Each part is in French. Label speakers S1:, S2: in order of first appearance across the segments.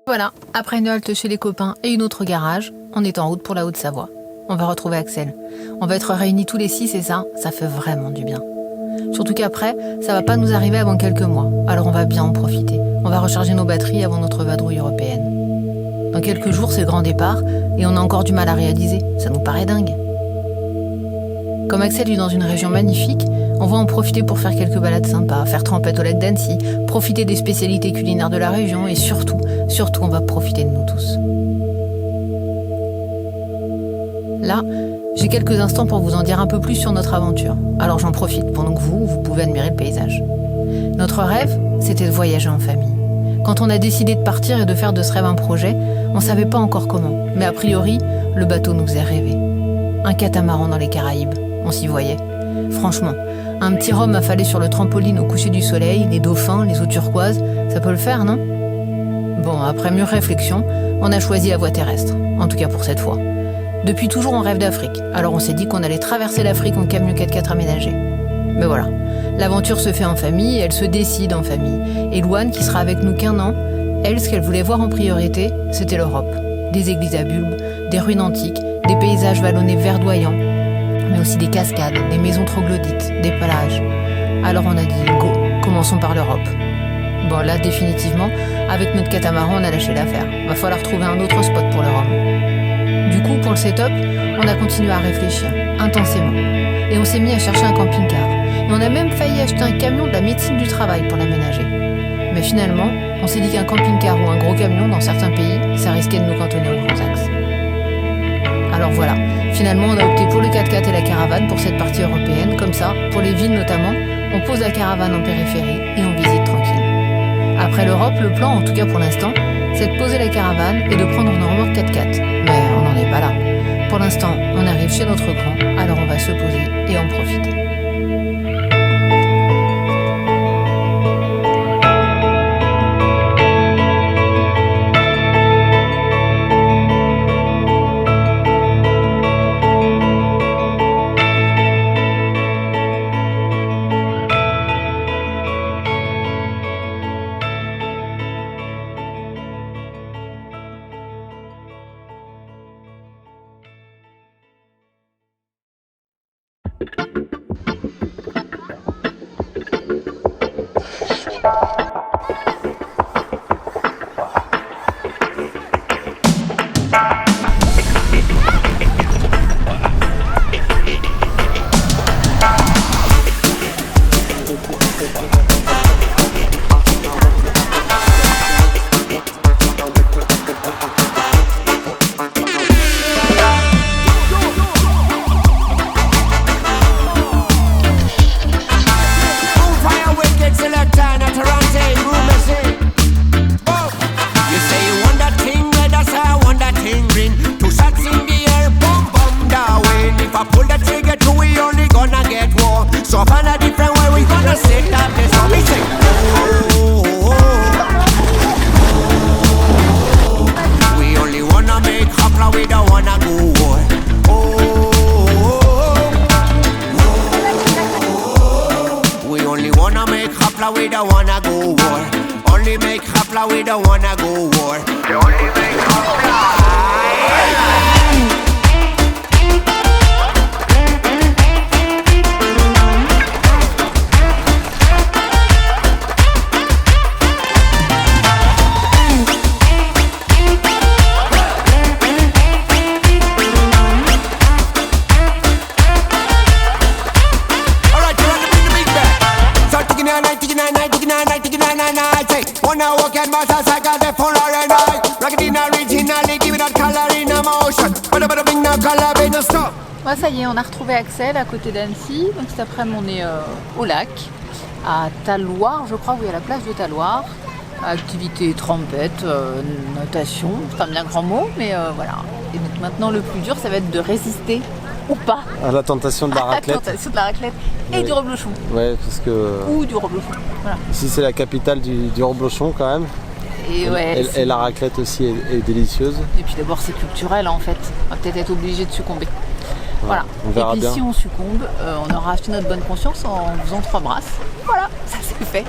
S1: Voilà, après une halte chez les copains et une autre garage, on est en route pour la Haute-Savoie. On va retrouver Axel. On va être réunis tous les 6 et ça fait vraiment du bien. Surtout qu'après, ça va pas nous arriver avant quelques mois. Alors on va bien en profiter. On va recharger nos batteries avant notre vadrouille européenne. Dans quelques jours, c'est le grand départ et on a encore du mal à réaliser. Ça nous paraît dingue. Comme Axel vit dans une région magnifique, on va en profiter pour faire quelques balades sympas, faire trempette au lac d'Annecy, profiter des spécialités culinaires de la région et surtout, on va profiter de nous tous. Là, j'ai quelques instants pour vous en dire un peu plus sur notre aventure. Alors j'en profite pendant que vous pouvez admirer le paysage. Notre rêve, c'était de voyager en famille. Quand on a décidé de partir et de faire de ce rêve un projet, on savait pas encore comment. Mais a priori, le bateau nous faisait rêver. Un catamaran dans les Caraïbes, on s'y voyait. Franchement, un petit rhum affalé sur le trampoline au coucher du soleil, les dauphins, les eaux turquoises, ça peut le faire, non ? Bon, après mûre réflexion, on a choisi la voie terrestre, en tout cas pour cette fois. Depuis toujours, on rêve d'Afrique, alors on s'est dit qu'on allait traverser l'Afrique en camion 4x4 aménagé. Mais voilà, l'aventure se fait en famille et elle se décide en famille. Et Louane, qui sera avec nous qu'1 an, elle, ce qu'elle voulait voir en priorité, c'était l'Europe. Des églises à bulbes, des ruines antiques, des paysages vallonnés verdoyants, mais aussi des cascades, des maisons troglodytes, des plages. Alors on a dit go, commençons par l'Europe. Bon là définitivement, avec notre catamaran on a lâché l'affaire. Va falloir trouver un autre spot pour le rhum. Du coup pour le setup, on a continué à réfléchir, intensément. Et on s'est mis à chercher un camping-car. Et on a même failli acheter un camion de la médecine du travail pour l'aménager. Mais finalement, on s'est dit qu'un camping-car ou un gros camion dans certains pays, ça risquait de nous cantonner aux grands axes. Alors voilà, finalement on a opté pour le 4x4 et la caravane pour cette partie européenne, comme ça, pour les villes notamment, on pose la caravane en périphérie et on visite tranquille. Après l'Europe, le plan, en tout cas pour l'instant, c'est de poser la caravane et de prendre une remorque 4x4. Mais on n'en est pas là. Pour l'instant, on arrive chez notre grand, alors on va se poser et en profiter.
S2: We don't wanna go war. Only make hapla, we don't wanna go war. Only make hapla.
S1: Ouais, ça y est, on a retrouvé Axel à côté d'Annecy. Donc cet après-midi, on est au lac, à Talloires, je crois, oui, à la plage de Talloires. Activité trempette, natation, c'est pas bien grand mot, mais voilà. Et donc maintenant, le plus dur, ça va être de résister ou pas
S3: à la tentation de la raclette.
S1: La tentation de la raclette et du reblochon.
S3: Ouais, parce que...
S1: Ou du reblochon, voilà.
S3: Ici, c'est la capitale du reblochon quand même.
S1: Et, ouais,
S3: et la raclette aussi est délicieuse.
S1: Et puis d'abord, c'est culturel en fait. On va peut-être être obligé de succomber. Voilà.
S3: On verra
S1: et puis
S3: bien.
S1: Si on succombe, on aura acheté notre bonne conscience en faisant 3 brasses. Voilà, ça c'est fait.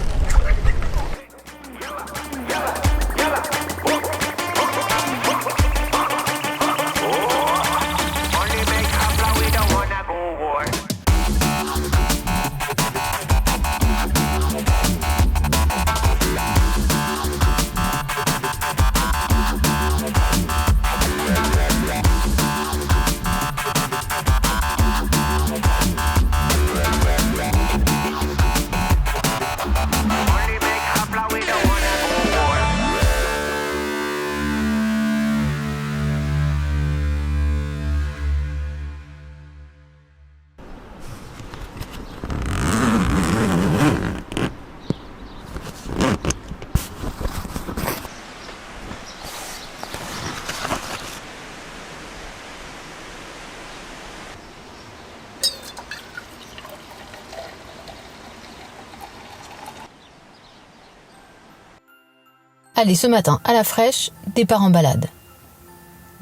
S1: Allez, ce matin, à la fraîche, départ en balade.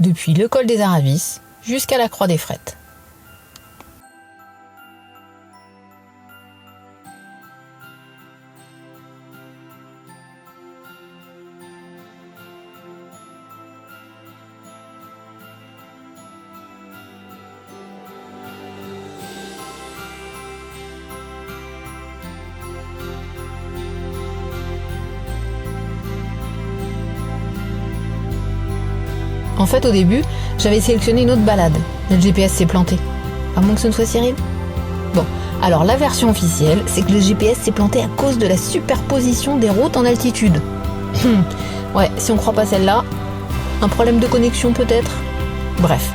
S1: Depuis le col des Aravis jusqu'à la croix des Frettes. En fait, au début, j'avais sélectionné une autre balade. Le GPS s'est planté. À moins que ce ne soit Cyril. Bon, alors la version officielle, c'est que le GPS s'est planté à cause de la superposition des routes en altitude. Ouais, si on croit pas celle-là, un problème de connexion peut-être. Bref,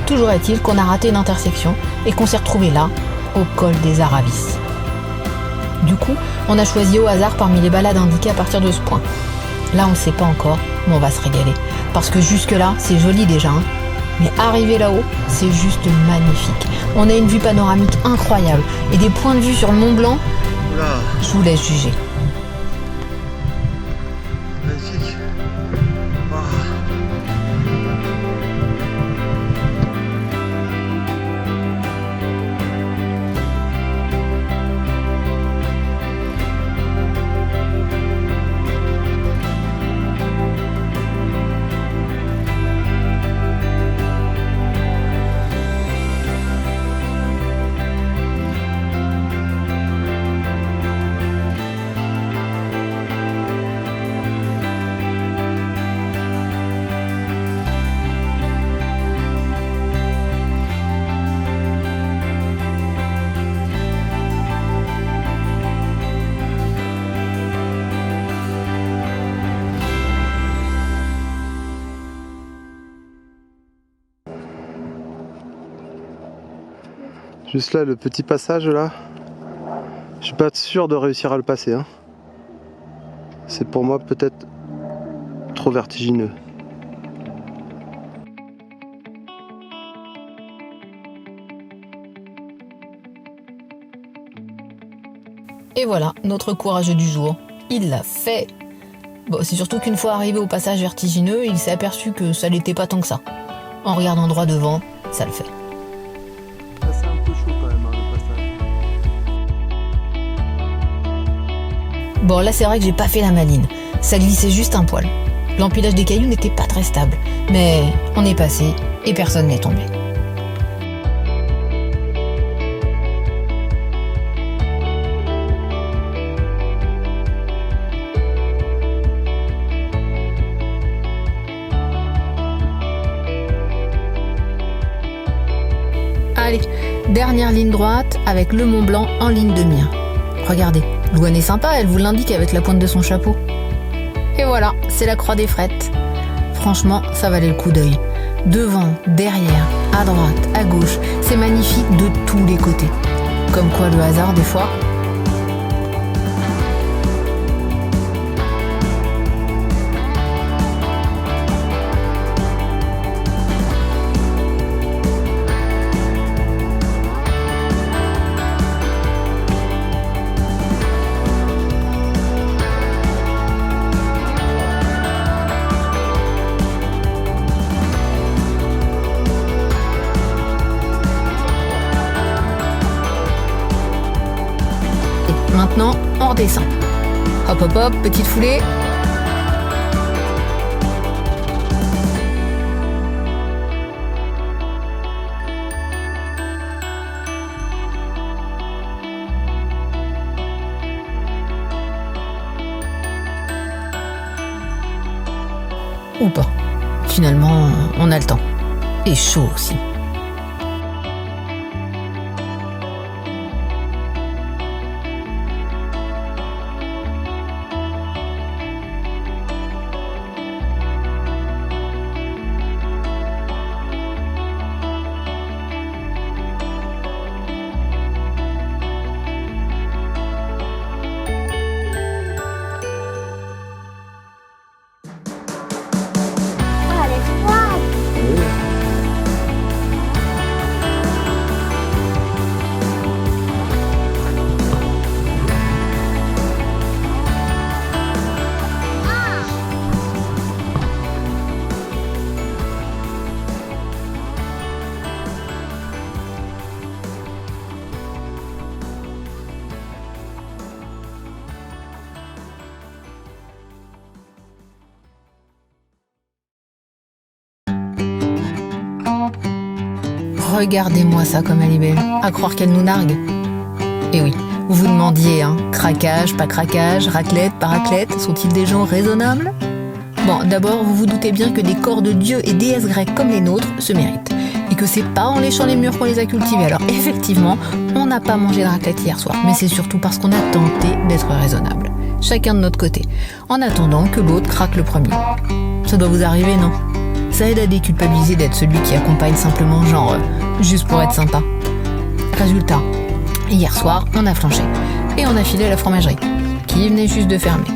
S1: toujours est-il qu'on a raté une intersection et qu'on s'est retrouvé là, au col des Aravis. Du coup, on a choisi au hasard parmi les balades indiquées à partir de ce point. Là, on ne sait pas encore, mais on va se régaler. Parce que jusque-là, c'est joli déjà, hein. Mais arriver là-haut, c'est juste magnifique. On a une vue panoramique incroyable et des points de vue sur le Mont Blanc.
S3: Oula,
S1: Je vous laisse juger.
S3: magnifique. Oh. Juste là, le petit passage là, je suis pas sûr de réussir à le passer, hein. C'est pour moi peut-être trop vertigineux.
S1: Et voilà, notre courageux du jour. Il l'a fait. Bon, c'est surtout qu'une fois arrivé au passage vertigineux, il s'est aperçu que ça l'était pas tant que ça. En regardant droit devant, ça le fait.
S3: C'est un peu chaud quand même, hein, le passage.
S1: Bon, là c'est vrai que j'ai pas fait la maline. Ça glissait juste un poil. L'empilage des cailloux n'était pas très stable. Mais on est passé et personne n'est tombé. Allez, dernière ligne droite avec le Mont Blanc en ligne de mire. Regardez, Louane est sympa, elle vous l'indique avec la pointe de son chapeau. Et voilà, c'est la croix des Frettes. Franchement, ça valait le coup d'œil. Devant, derrière, à droite, à gauche, c'est magnifique de tous les côtés. Comme quoi le hasard, des fois... Maintenant, on redescend. Hop hop hop, petite foulée. Ou pas. Finalement, on a le temps. Et chaud aussi. Regardez-moi ça comme elle est belle, à croire qu'elle nous nargue. Et oui, vous vous demandiez, hein, craquage, pas craquage, raclette, pas raclette, sont-ils des gens raisonnables? Bon, d'abord, vous vous doutez bien que des corps de dieux et déesses grecques comme les nôtres se méritent. Et que c'est pas en léchant les murs qu'on les a cultivés. Alors effectivement, on n'a pas mangé de raclette hier soir, mais c'est surtout parce qu'on a tenté d'être raisonnable. Chacun de notre côté, en attendant que l'autre craque le premier. Ça doit vous arriver, non? Ça aide à déculpabiliser d'être celui qui accompagne simplement genre, juste pour être sympa. Résultat, hier soir, on a flanché. Et on a filé à la fromagerie, qui venait juste de fermer.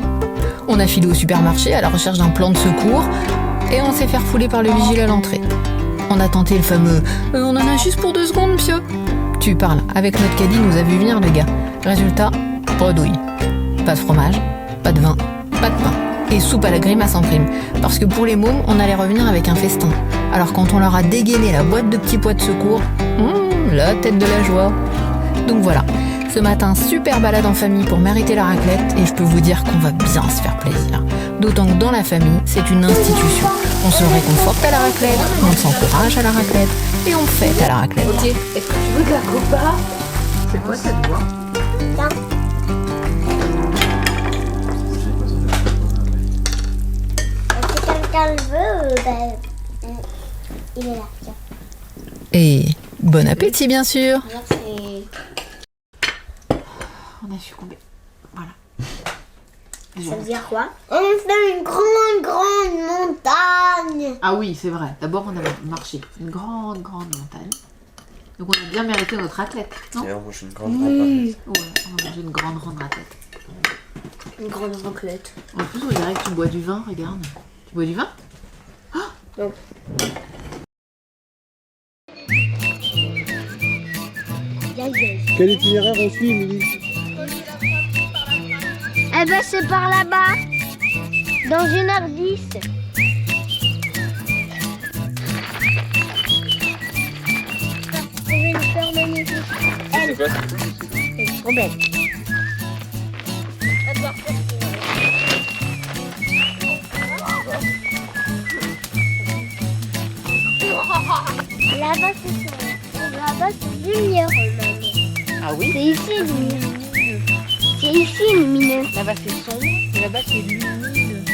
S1: On a filé au supermarché à la recherche d'un plan de secours, et on s'est fait refouler par le vigile à l'entrée. On a tenté le fameux « on en a juste pour 2 secondes, monsieur !» Tu parles, avec notre caddie, nous a vu venir le gars. Résultat, bredouille. Pas de fromage, pas de vin, pas de pain. Et soupe à la grimace en prime. Parce que pour les mômes, on allait revenir avec un festin. Alors quand on leur a dégainé la boîte de petits pois de secours, la tête de la joie. Donc voilà, ce matin, super balade en famille pour mériter la raclette. Et je peux vous dire qu'on va bien se faire plaisir. D'autant que dans la famille, c'est une institution. On se réconforte à la raclette, on s'encourage à la raclette et on fête à la raclette.
S4: Ok, est-ce que tu veux de la copa? C'est quoi cette voix?
S5: Si quelqu'un le veut, il est là. Tiens.
S1: Et bon appétit bien sûr.
S5: Merci.
S4: On a succombé. Voilà.
S5: Ça veut dire quoi? On fait une grande montagne.
S4: Ah oui, c'est vrai. D'abord, on a marché une grande montagne. Donc on a bien mérité notre raclette, non?
S6: D'ailleurs, moi j'ai une grande raclette.
S4: Ouais, on a mangé une grande raclette.
S5: Une grande raclette.
S4: En plus, on dirait que tu bois du vin, regarde. Tu bois du vin?
S5: Non.
S3: Quel itinéraire on suit, Émilie?
S5: Eh ben c'est par là-bas. Dans 1h10. Trouver une fleur magnifique. Elle. C'est trop belle. Là-bas c'est lumière, maman.
S4: Ah oui?
S5: C'est ici lumière. C'est ici lumineux.
S4: Là-bas c'est sombre, et là-bas c'est lumineux.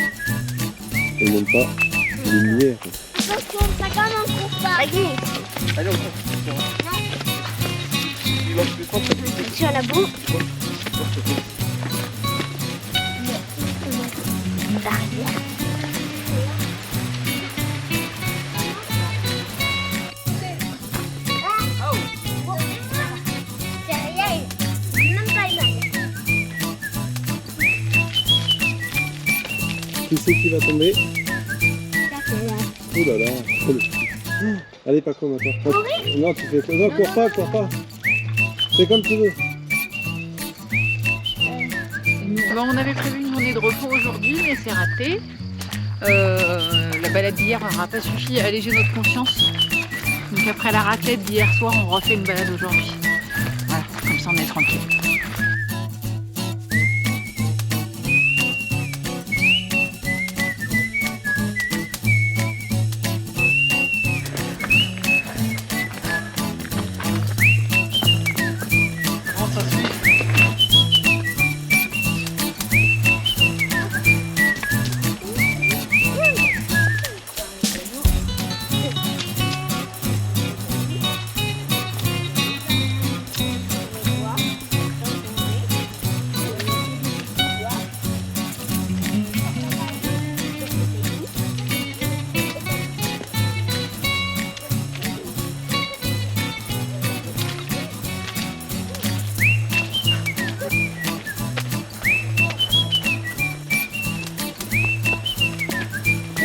S3: Et même pas lumière.
S5: Attention, ça commence pas. Regarde.
S6: Allez, on
S5: Sur la boue. Une barrière. C'est rien, même pas une barrière.
S3: Qui c'est qui va tomber? Oh là là. Allez, pas comme maintenant. Non, tu fais quoi? Non, cours pas. Fais comme tu veux.
S4: Bon, on avait prévu une journée de repos aujourd'hui, mais c'est raté. La balade d'hier n'aura pas suffi à alléger notre conscience. Donc après la raclette d'hier soir, on refait une balade aujourd'hui. Voilà, comme ça on est tranquille.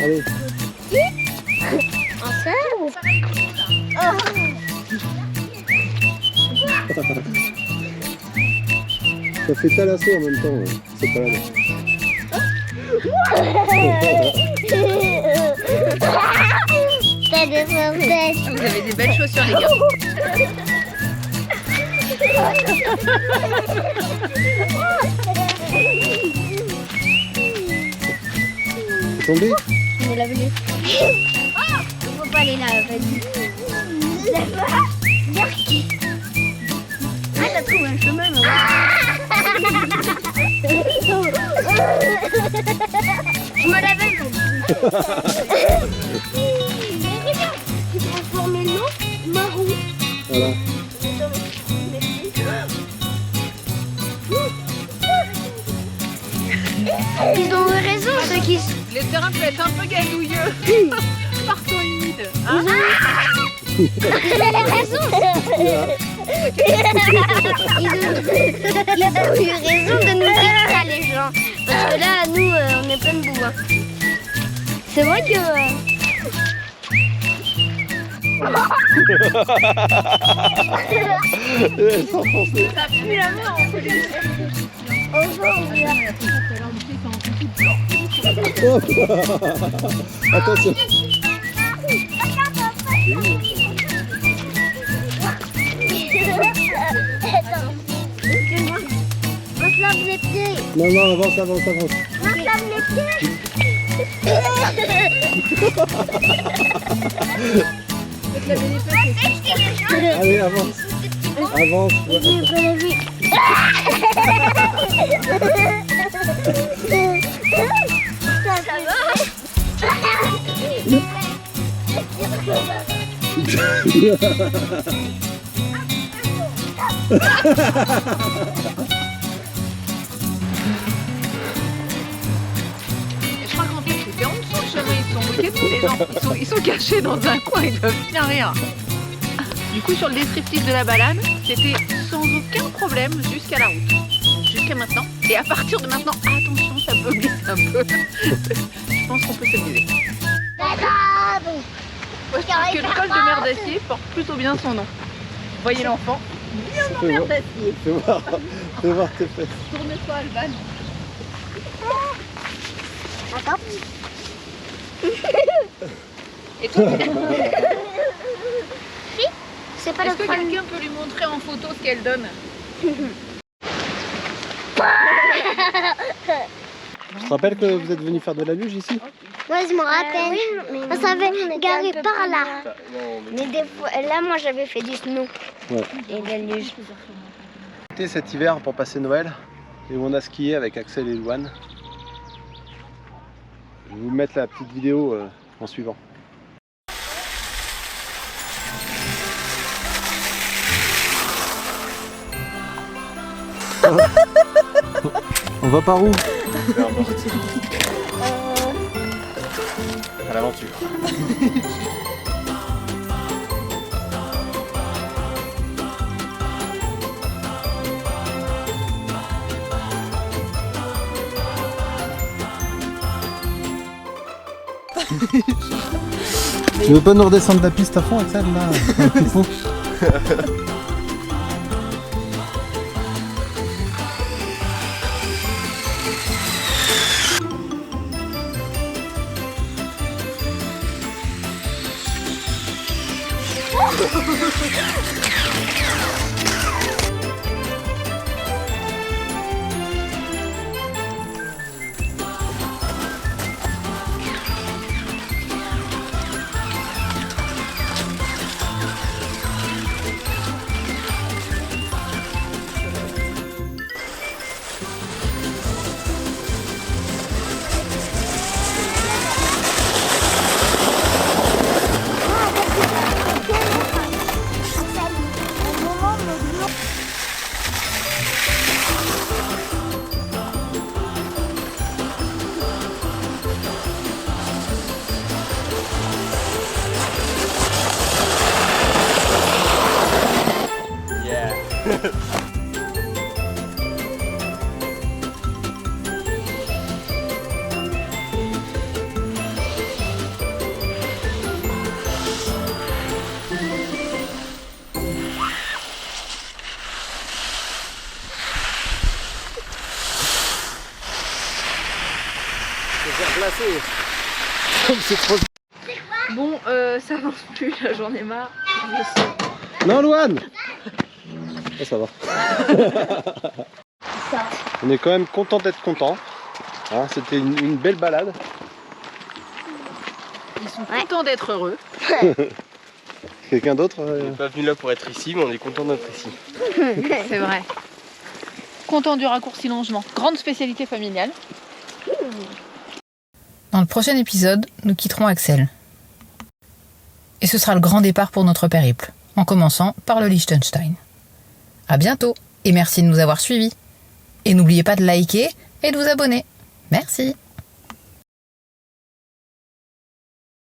S3: Allez.
S5: En serre.
S3: Ça fait thalasso en même temps, cette balade.
S5: T'as des sornettes.
S4: Vous avez des belles chaussures les gars.
S3: T'es tombé?
S5: On l'a vu. Faut pas aller là, vas-y. trouvé un chemin, mais je me l'avais pas dit. Mais regarde, tu transformais l'eau marron.
S3: Voilà.
S5: Ils ont eu raison, ceux qui...
S4: Les terrains peuvent être un peu gazouilleux. Partout humides. Hein?
S5: Ils ont raison. Ils ont eu raison de nous dire ça, les gens. Parce que là, nous, on est plein de boue. Hein. C'est vrai que...
S4: Ça pue la main, on peut les
S3: Attention.
S5: On se lave les pieds.
S3: Non, non, avance, avance, avance.
S5: On se lave les pieds.
S3: Allez, avance. Avance.
S5: Ça va?
S4: Et je crois qu'en fait, c'était en dessous le chemin. Ils sont moqués de nous, les gens. Ils sont cachés dans un coin, ils doivent bien rire. Du coup, sur le descriptif de la balade, c'était sans aucun problème jusqu'à la route. Jusqu'à maintenant. Et à partir de maintenant, attention, ça peut glisser un peu. Je pense qu'on peut s'amuser. Parce que l'école de Mère d'Acier porte plutôt bien son nom. Voyez l'enfant, bien en Mère d'Acier.
S3: Fais voir tes fesses.
S4: Tourne-toi, Alban.
S5: Attends.
S4: Et toi,
S5: C'est pas
S4: est-ce
S5: le
S4: que
S5: problème.
S4: quelqu'un peut lui montrer en photo ce qu'elle donne?
S3: Tu te rappelles que vous êtes venu faire de la luge ici?
S5: Moi, je me rappelle. On s'avait garé par là. Mais des fois, là, moi, j'avais fait du snow.
S3: Ouais.
S5: Et de la luge.
S3: C'était cet hiver pour passer Noël et on a skié avec Axel et Louane. Je vais vous mettre la petite vidéo en suivant. On va par où?
S6: À l'aventure.
S3: Tu veux pas nous redescendre la piste à fond, Axel, là? Il faut. C'est trop...
S4: Bon, ça avance plus, là, j'en ai marre. Je sais.
S3: Non, Louane. Oh, ça va. On est quand même content d'être content. Hein, c'était une belle balade.
S4: Ils sont contents d'être heureux.
S3: Quelqu'un d'autre
S6: On n'est pas venu là pour être ici, mais on est content d'être ici.
S4: C'est vrai. Content du raccourci longement. Grande spécialité familiale.
S1: Dans le prochain épisode, nous quitterons Axel. Et ce sera le grand départ pour notre périple, en commençant par le Liechtenstein. À bientôt et merci de nous avoir suivis. Et n'oubliez pas de liker et de vous abonner. Merci.